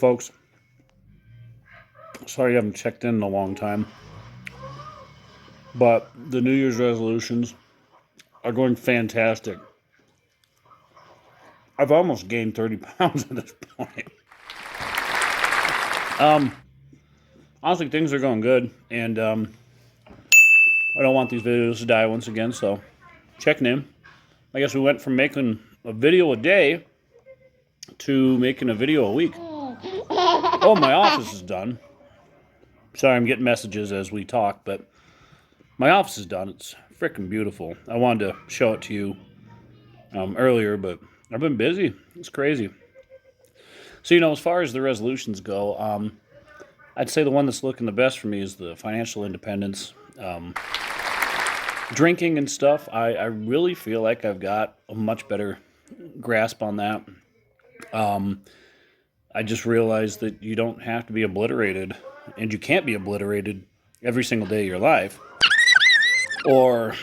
folks. Sorry I haven't checked in a long time. But the New Year's resolutions are going fantastic. I've almost gained 30 pounds at this point. Honestly, things are going good. And I don't want these videos to die once again, so checking in. I guess we went from making a video a day to making a video a week. Oh, my office is done. Sorry, I'm getting messages as we talk, but my office is done. It's freaking beautiful. I wanted to show it to you earlier, but I've been busy. It's crazy. So, as far as the resolutions go, I'd say the one that's looking the best for me is the financial independence. Drinking and stuff, I really feel like I've got a much better grasp on that. I just realized that you don't have to be obliterated, and you can't be obliterated every single day of your life, or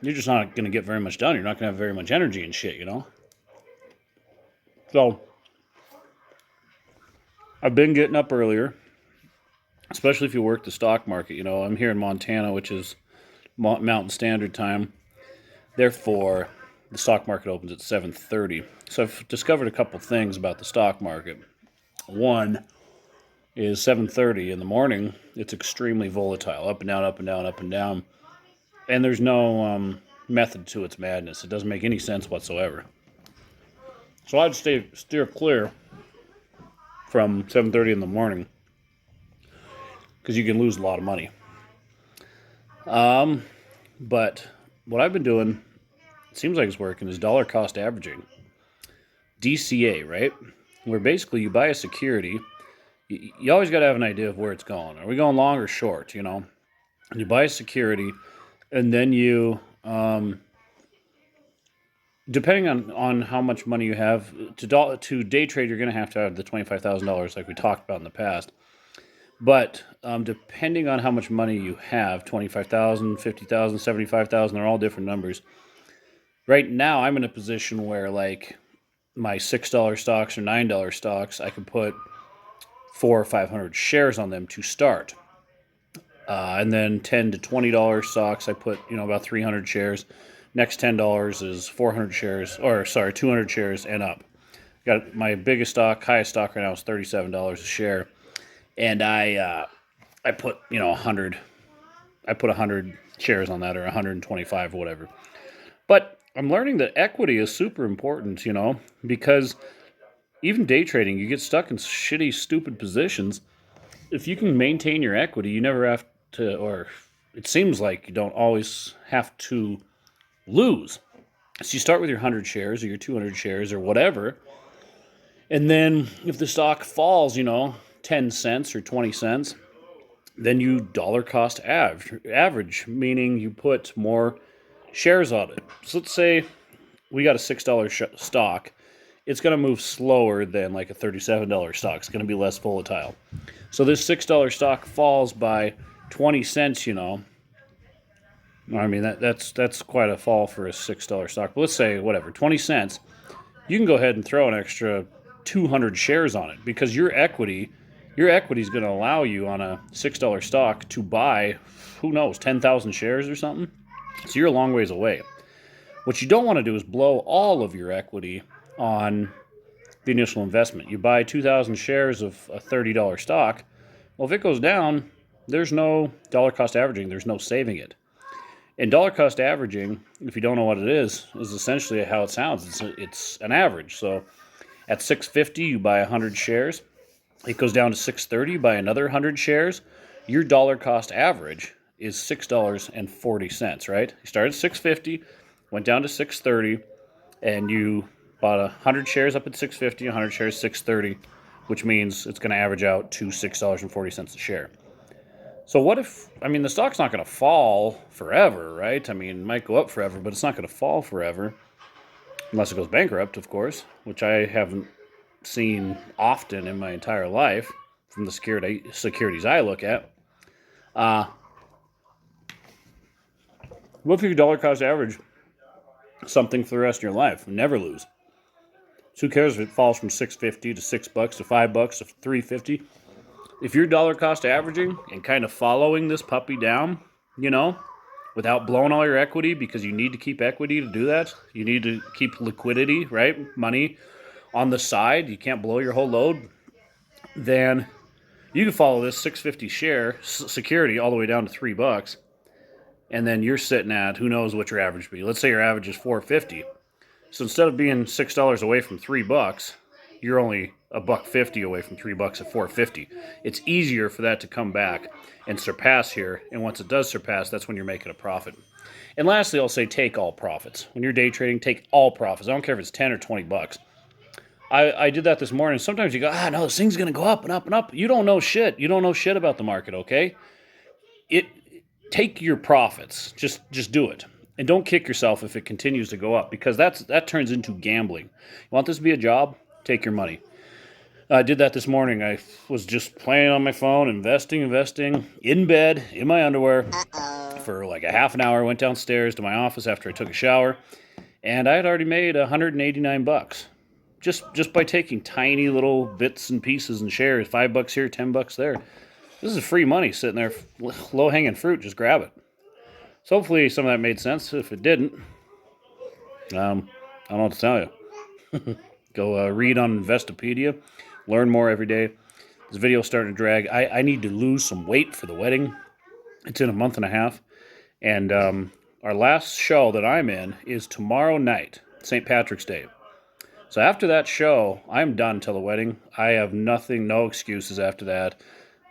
you're just not going to get very much done. You're not going to have very much energy and shit, So, I've been getting up earlier, especially if you work the stock market. I'm here in Montana, which is Mountain Standard Time. Therefore, the stock market opens at 7:30. So I've discovered a couple things about the stock market. One is 7:30 in the morning. It's extremely volatile, up and down, up and down, up and down. And there's no method to its madness. It doesn't make any sense whatsoever. So I'd steer clear from 7:30 in the morning because you can lose a lot of money. But what I've been doing, it seems like it's working, is dollar cost averaging. DCA, right? Where basically you buy a security. You always got to have an idea of where it's going. Are we going long or short, And you buy a security, and then you, depending on how much money you have, to day trade, you're going to have the $25,000 like we talked about in the past. But depending on how much money you have, 25,000, 50,000, 75,000, they're all different numbers. Right now, I'm in a position where, like, my $6 stocks or $9 stocks, I can put 400 or 500 shares on them to start. And then $10 to $20 stocks, I put, about 300 shares. Next $10 is 400 shares, 200 shares and up. Got my highest stock right now is $37 a share. And I put, 100. I put 100 shares on that, or 125 or whatever. But I'm learning that equity is super important, because even day trading, you get stuck in shitty, stupid positions. If you can maintain your equity, you never have to, or it seems like you don't always have to lose. So you start with your 100 shares or your 200 shares or whatever. And then if the stock falls, 10 cents or 20 cents, then you dollar cost average, meaning you put more shares on it. So let's say we got a $6 stock. It's going to move slower than like a $37 stock. It's going to be less volatile. So this $6 stock falls by 20 cents, I mean, that's quite a fall for a $6 stock. But let's say, 20 cents. You can go ahead and throw an extra 200 shares on it, because your equity is going to allow you on a $6 stock to buy, 10,000 shares or something. So you're a long ways away. What you don't want to do is blow all of your equity on the initial investment. You buy 2,000 shares of a $30 stock. Well, if it goes down, there's no dollar cost averaging. There's no saving it. And dollar cost averaging, if you don't know what it is essentially how it sounds. It's an average. So at $6.50, you buy 100 shares. It goes down to $6.30, buy another 100 shares. Your dollar cost average is $6.40, right? You started at $6.50, went down to $6.30, and you bought 100 shares up at $6.50, 100 shares $6.30, which means it's going to average out to $6.40 a share. So what if, the stock's not going to fall forever, right? It might go up forever, but it's not going to fall forever, unless it goes bankrupt, of course, which I haven't seen often in my entire life from the securities I look at. What if you dollar cost average something for the rest of your life and never lose? So who cares if it falls from $6.50 to $6 to $5 to $3.50? If you're dollar cost averaging and kind of following this puppy down, without blowing all your equity, because you need to keep equity to do that. You need to keep liquidity, right? Money on the side. You can't blow your whole load. Then you can follow this $6.50 share security all the way down to $3. And then you're sitting at, who knows what your average be. Let's say your average is $4.50. So instead of being $6 away from $3, you're only $1.50 away from $3 at $4.50. It's easier for that to come back and surpass here. And once it does surpass, that's when you're making a profit. And lastly, I'll say take all profits. When you're day trading, take all profits. I don't care if it's 10 or 20 bucks. I did that this morning. Sometimes you go, no, this thing's going to go up and up and up. You don't know shit. You don't know shit about the market, okay? Take your profits. Just do it. And don't kick yourself if it continues to go up, because that turns into gambling. You want this to be a job? Take your money. I did that this morning. I was just playing on my phone, investing, in bed, in my underwear for like a half an hour. Went downstairs to my office after I took a shower, and I had already made $189 just by taking tiny little bits and pieces and shares. $5 here, $10 there. This is free money sitting there, low-hanging fruit. Just grab it. So hopefully some of that made sense. If it didn't, I don't know what to tell you. Go read on Investopedia. Learn more every day. This video's starting to drag. I need to lose some weight for the wedding. It's in a month and a half. And our last show that I'm in is tomorrow night, St. Patrick's Day. So after that show, I'm done till the wedding. I have nothing, no excuses after that.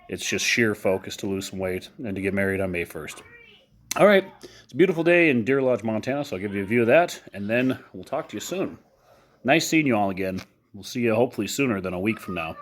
It's just sheer focus to lose some weight and to get married on May 1st. All right. It's a beautiful day in Deer Lodge, Montana, so I'll give you a view of that, and then we'll talk to you soon. Nice seeing you all again. We'll see you hopefully sooner than a week from now.